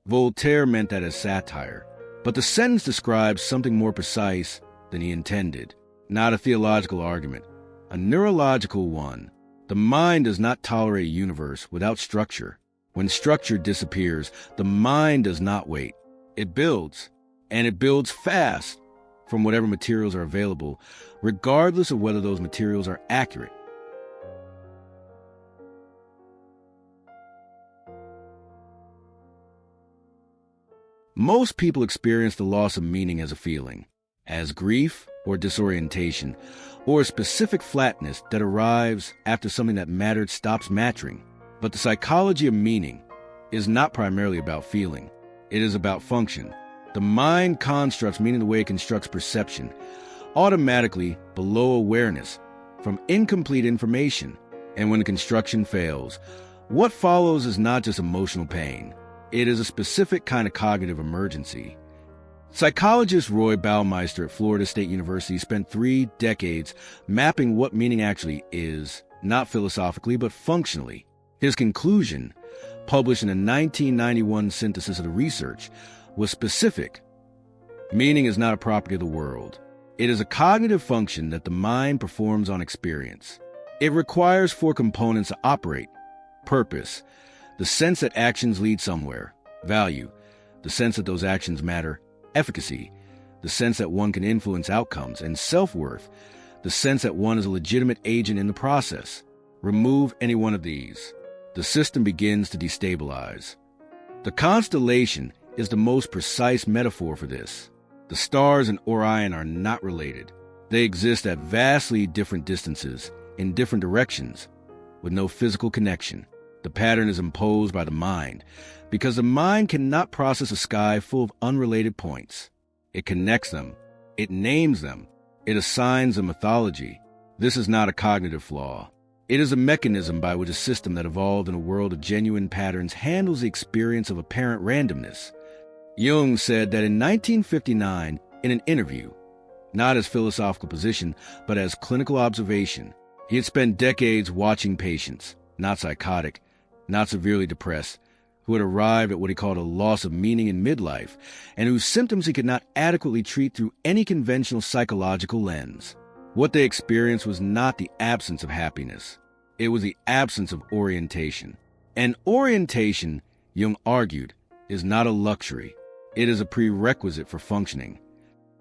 Voltaire meant that as satire, but the sentence describes something more precise than he intended. Not a theological argument, a neurological one. The mind does not tolerate a universe without structure. When structure disappears, the mind does not wait. It builds, and it builds fast from whatever materials are available, regardless of whether those materials are accurate. Most people experience the loss of meaning as a feeling, as grief or disorientation, or a specific flatness that arrives after something that mattered stops mattering. But the psychology of meaning is not primarily about feeling. It is about function. The mind constructs meaning the way it constructs perception, automatically below awareness, from incomplete information. And when the construction fails, what follows is not just emotional pain. It is a specific kind of cognitive emergency. Psychologist Roy Baumeister at Florida State University spent 3 decades mapping what meaning actually is, not philosophically, but functionally. His conclusion, published in a 1991 synthesis of the research, was specific. Meaning is not a property of the world. It is a cognitive function that the mind performs on experience. It requires 4 components to operate: purpose, the sense that actions lead somewhere; value, the sense that those actions matter; efficacy, the sense that one can influence outcomes; and self-worth, the sense that one is a legitimate agent in the process. Remove any one of these, the system begins to destabilize. The constellation is the most precise metaphor for this. The stars in Orion are not related. They exist at vastly different distances, in different directions, with no physical connection. The pattern is imposed by the mind, because the mind cannot process a sky full of unrelated points. It connects them. It names them. It assigns a mythology. This is not a cognitive flaw. It is a mechanism by which a system that evolved in a world of genuine patterns handles the experience of apparent randomness. Jung said that in 1959, in an interview, not as philosophical position, but as clinical observation, he had spent decades watching patients, not psychotic, not severely depressed, who had arrived at what he called a loss of meaning in midlife, and whose symptoms he could not adequately treat through any conventional psychological lens. What they experienced was not the absence of happiness. It was the absence of orientation. And orientation, Jung argued, is not a luxury. It is a prerequisite for functioning.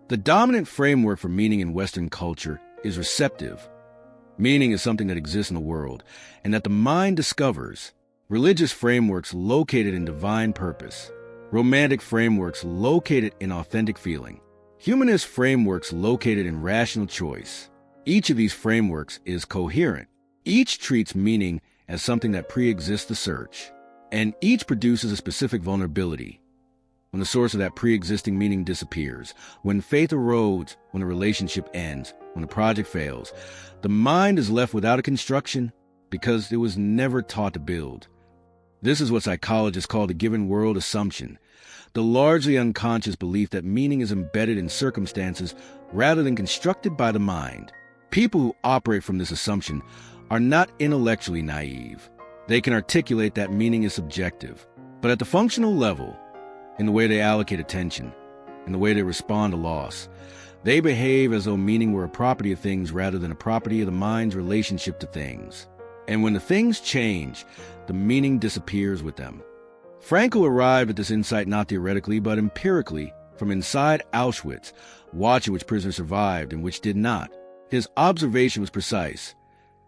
The dominant framework for meaning in Western culture is receptive. Meaning is something that exists in the world, and that the mind discovers. Religious frameworks located in divine purpose. Romantic frameworks located in authentic feeling. Humanist frameworks located in rational choice. Each of these frameworks is coherent. Each treats meaning as something that pre-exists the search. And each produces a specific vulnerability. When the source of that pre-existing meaning disappears, when faith erodes, when a relationship ends, when a project fails, the mind is left without a construction because it was never taught to build. This is what psychologists call the given world assumption, the largely unconscious belief that meaning is embedded in circumstances rather than constructed by the mind. People who operate from this assumption are not intellectually naive. They can articulate that meaning is subjective. But at the functional level, in the way they allocate attention, in the way they respond to loss, they behave as though meaning were a property of things rather than a property of the mind's relationship to things. And when the things change, the meaning disappears with them. Frankl arrived at this insight not theoretically but empirically from inside Auschwitz, watching which prisoners survived and which did not. His observation was precise.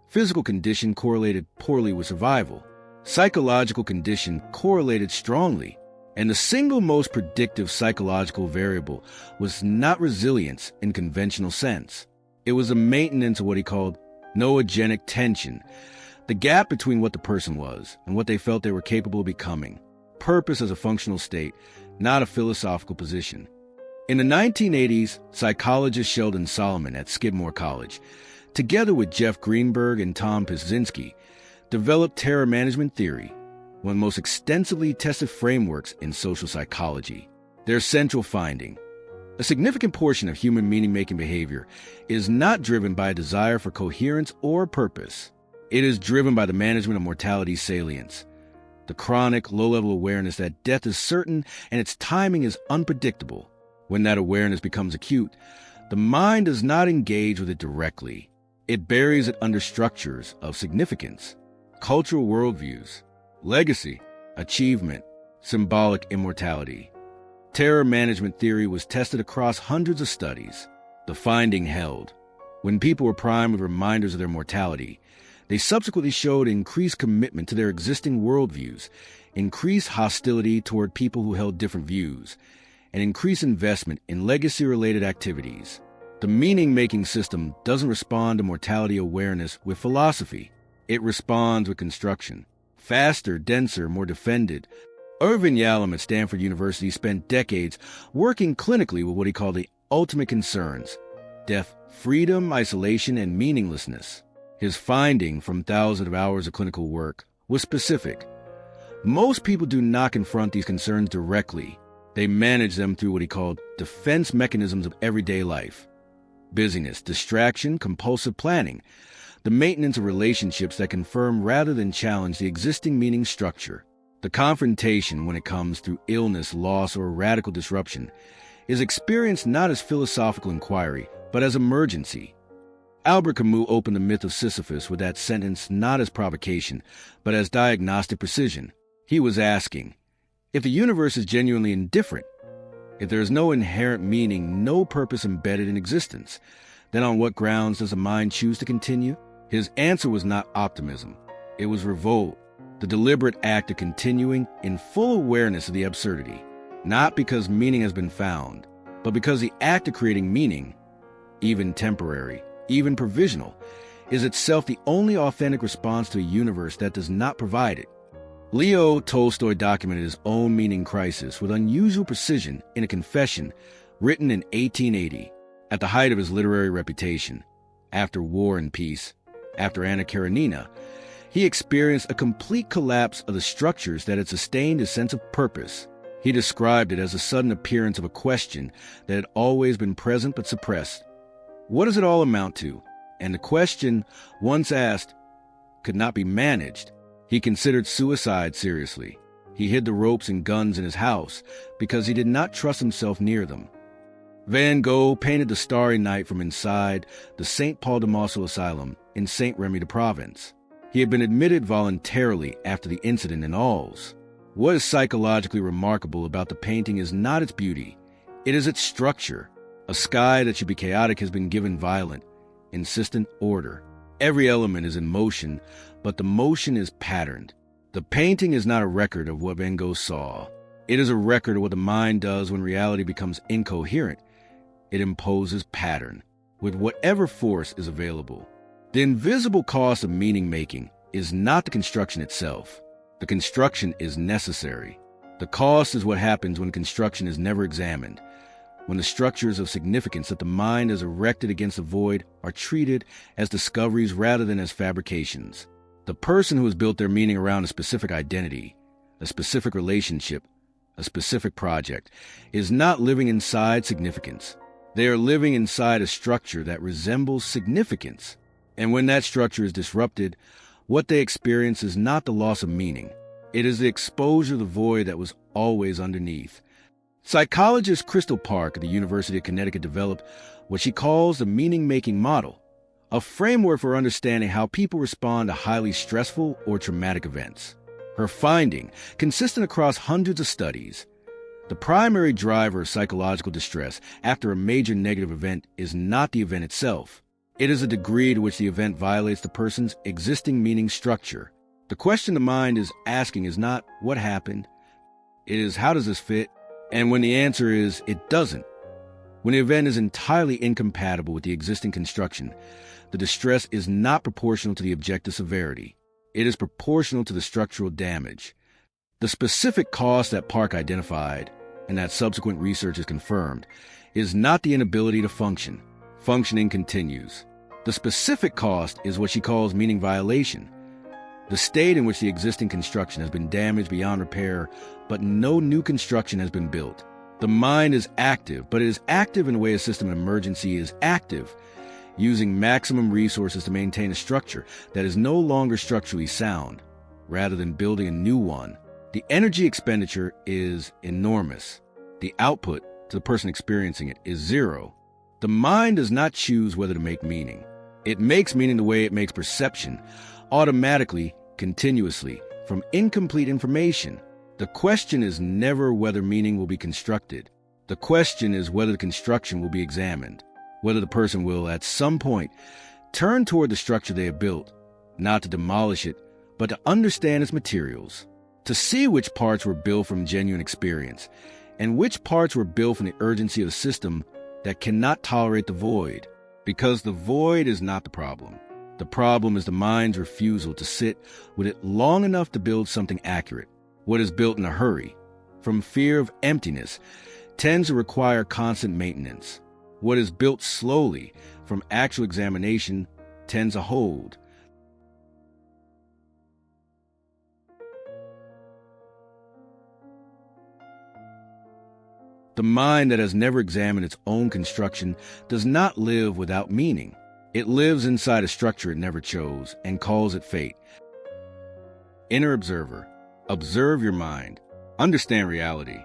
Physical condition correlated poorly with survival. Psychological condition correlated strongly. And the single most predictive psychological variable was not resilience in conventional sense. It was the maintenance of what he called noogenic tension, the gap between what the person was and what they felt they were capable of becoming. Purpose as a functional state, not a philosophical position. In the 1980s, psychologist Sheldon Solomon at Skidmore College, together with Jeff Greenberg and Tom Pyszczynski, developed terror management theory, one of the most extensively tested frameworks in social psychology. Their central finding: a significant portion of human meaning-making behavior is not driven by a desire for coherence or purpose. It is driven by the management of mortality salience. the chronic, low-level awareness that death is certain and its timing is unpredictable. When that awareness becomes acute, the mind does not engage with it directly. It buries it under structures of significance, cultural worldviews, legacy, achievement, symbolic immortality. Terror management theory was tested across hundreds of studies. The finding held. When people were primed with reminders of their mortality, they subsequently showed increased commitment to their existing worldviews, increased hostility toward people who held different views, and increased investment in legacy-related activities. The meaning-making system doesn't respond to mortality awareness with philosophy. It responds with construction. Faster, denser, more defended. Irvin Yalom at Stanford University spent decades working clinically with what he called the ultimate concerns: death, freedom, isolation, and meaninglessness. His finding from thousands of hours of clinical work was specific. Most people do not confront these concerns directly. They manage them through what he called defense mechanisms of everyday life: busyness, distraction, compulsive planning, the maintenance of relationships that confirm rather than challenge the existing meaning structure. The confrontation, when it comes through illness, loss, or radical disruption, is experienced not as philosophical inquiry, but as emergency. Albert Camus opened the myth of Sisyphus with that sentence not as provocation, but as diagnostic precision. He was asking, if the universe is genuinely indifferent, if there is no inherent meaning, no purpose embedded in existence, then on what grounds does the mind choose to continue? His answer was not optimism. It was revolt, the deliberate act of continuing in full awareness of the absurdity, not because meaning has been found, but because the act of creating meaning, even temporary, even provisional, is itself the only authentic response to a universe that does not provide it. Leo Tolstoy documented his own meaning crisis with unusual precision in a confession written in 1880, at the height of his literary reputation. After War and Peace, after Anna Karenina, he experienced a complete collapse of the structures that had sustained his sense of purpose. He described it as a sudden appearance of a question that had always been present but suppressed. What does it all amount to? And the question, once asked, could not be managed. He considered suicide seriously. He hid the ropes and guns in his house because he did not trust himself near them. Van Gogh painted the Starry Night from inside the St. Paul de Marceau Asylum in St. Remy de Provence. He had been admitted voluntarily after the incident in Alls. What is psychologically remarkable about the painting is not its beauty. It is its structure. A sky that should be chaotic has been given violent, insistent order. Every element is in motion, but the motion is patterned. The painting is not a record of what Van Gogh saw. It is a record of what the mind does when reality becomes incoherent. It imposes pattern with whatever force is available. The invisible cost of meaning-making is not the construction itself. The construction is necessary. The cost is what happens when construction is never examined, when the structures of significance that the mind has erected against the void are treated as discoveries rather than as fabrications. The person who has built their meaning around a specific identity, a specific relationship, a specific project, is not living inside significance. They are living inside a structure that resembles significance. And when that structure is disrupted, what they experience is not the loss of meaning. It is the exposure of the void that was always underneath. Psychologist Crystal Park at the University of Connecticut developed what she calls the meaning-making model, a framework for understanding how people respond to highly stressful or traumatic events. Her finding, consistent across hundreds of studies, the primary driver of psychological distress after a major negative event is not the event itself. It is the degree to which the event violates the person's existing meaning structure. The question the mind is asking is not what happened. It is how does this fit? And when the answer is it doesn't, when the event is entirely incompatible with the existing construction, the distress is not proportional to the objective severity. It is proportional to the structural damage. The specific cost that Park identified, and that subsequent research has confirmed, is not the inability to function. Functioning continues. The specific cost is what she calls meaning violation, the state in which the existing construction has been damaged beyond repair, but no new construction has been built. The mind is active, but it is active in a way a system of emergency is active, using maximum resources to maintain a structure that is no longer structurally sound. rather than building a new one. The energy expenditure is enormous. The output to the person experiencing it is zero. The mind does not choose whether to make meaning. It makes meaning the way it makes perception, automatically, continuously, from incomplete information. The question is never whether meaning will be constructed. The question is whether the construction will be examined, whether the person will, at some point, turn toward the structure they have built, not to demolish it, but to understand its materials, to see which parts were built from genuine experience, and which parts were built from the urgency of a system that cannot tolerate the void. Because the void is not the problem. The problem is the mind's refusal to sit with it long enough to build something accurate. What is built in a hurry, from fear of emptiness, tends to require constant maintenance. What is built slowly, from actual examination, tends to hold. The mind that has never examined its own construction does not live without meaning. It lives inside a structure it never chose and calls it fate. Inner observer. Observe your mind. Understand reality.